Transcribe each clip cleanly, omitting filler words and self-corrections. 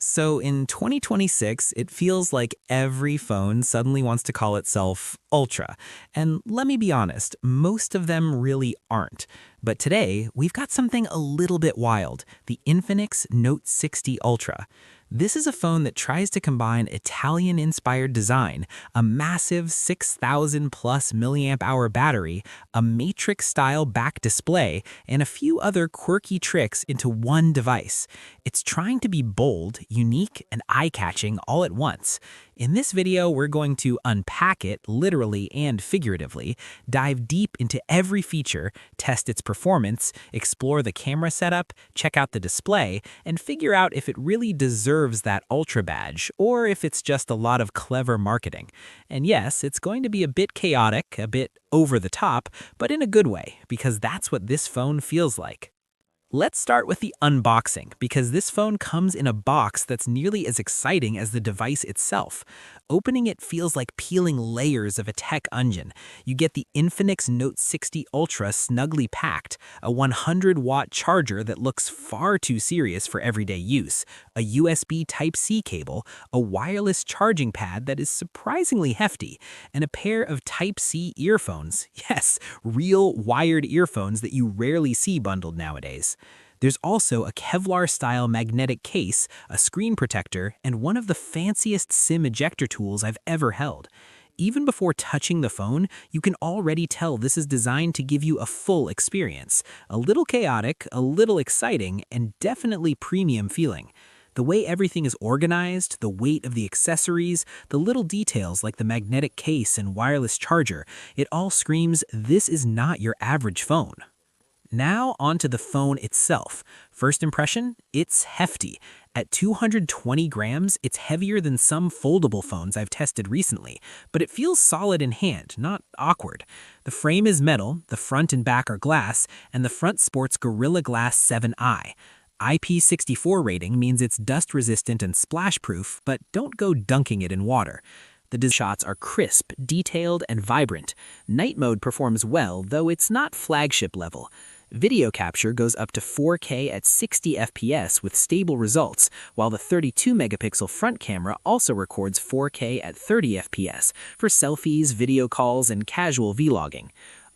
So in 2026, it feels like every phone suddenly wants to call itself Ultra. And let me be honest, most of them really aren't. But today, we've got something a little bit wild, the Infinix Note 60 Ultra. This is a phone that tries to combine Italian-inspired design, a massive 6,000 plus milliamp hour battery, a matrix-style back display, and a few other quirky tricks into one device. It's trying to be bold, unique, and eye-catching all at once. In this video, we're going to unpack it literally and figuratively, dive deep into every feature, test its performance, explore the camera setup, check out the display, and figure out if it really deserves that Ultra badge or if it's just a lot of clever marketing. And yes, it's going to be a bit chaotic, a bit over the top, but in a good way, because that's what this phone feels like. Let's start with the unboxing, because this phone comes in a box that's nearly as exciting as the device itself. Opening it feels like peeling layers of a tech onion. You get the Infinix Note 60 Ultra snugly packed, a 100-watt charger that looks far too serious for everyday use, a USB Type-C cable, a wireless charging pad that is surprisingly hefty, and a pair of Type-C earphones. Yes, real wired earphones that you rarely see bundled nowadays. There's also a Kevlar-style magnetic case, a screen protector, and one of the fanciest SIM ejector tools I've ever held. Even before touching the phone, you can already tell this is designed to give you a full experience. A little chaotic, a little exciting, and definitely premium feeling. The way everything is organized, the weight of the accessories, the little details like the magnetic case and wireless charger, it all screams, this is not your average phone. Now onto the phone itself. First impression, it's hefty. At 220 grams, it's heavier than some foldable phones I've tested recently, but it feels solid in hand, not awkward. The frame is metal, the front and back are glass, and the front sports Gorilla Glass 7i. IP64 rating means it's dust-resistant and splash-proof, but don't go dunking it in water. The shots are crisp, detailed, and vibrant. Night mode performs well, though it's not flagship level. Video capture goes up to 4K at 60 FPS with stable results, while the 32-megapixel front camera also records 4K at 30 FPS for selfies, video calls, and casual vlogging.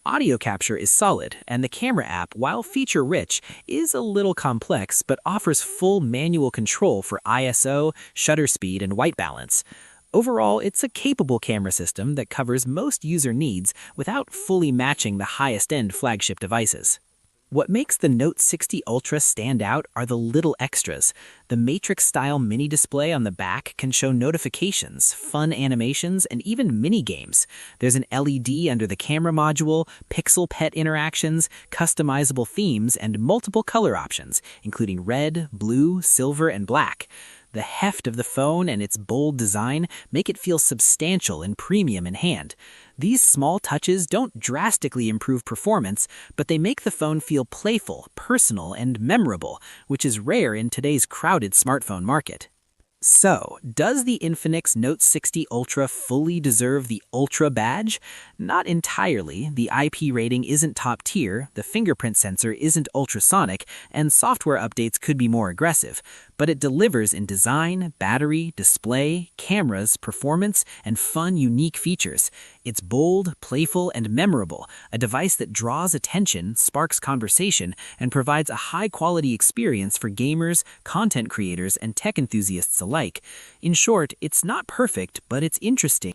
Audio capture is solid, and the camera app, while feature-rich, is a little complex but offers full manual control for ISO, shutter speed, and white balance. Overall, it's a capable camera system that covers most user needs without fully matching the highest-end flagship devices. What makes the Note 60 Ultra stand out are the little extras. The Matrix-style mini display on the back can show notifications, fun animations, and even mini-games. There's an LED under the camera module, pixel pet interactions, customizable themes, and multiple color options, including red, blue, silver, and black. The heft of the phone and its bold design make it feel substantial and premium in hand. These small touches don't drastically improve performance, but they make the phone feel playful, personal, and memorable, which is rare in today's crowded smartphone market. So, does the Infinix Note 60 Ultra fully deserve the Ultra badge? Not entirely. The IP rating isn't top tier, the fingerprint sensor isn't ultrasonic, and software updates could be more aggressive. But it delivers in design, battery, display, cameras, performance, and fun, unique features. It's bold, playful, and memorable, a device that draws attention, sparks conversation, and provides a high-quality experience for gamers, content creators, and tech enthusiasts alike. In short, it's not perfect, but it's interesting.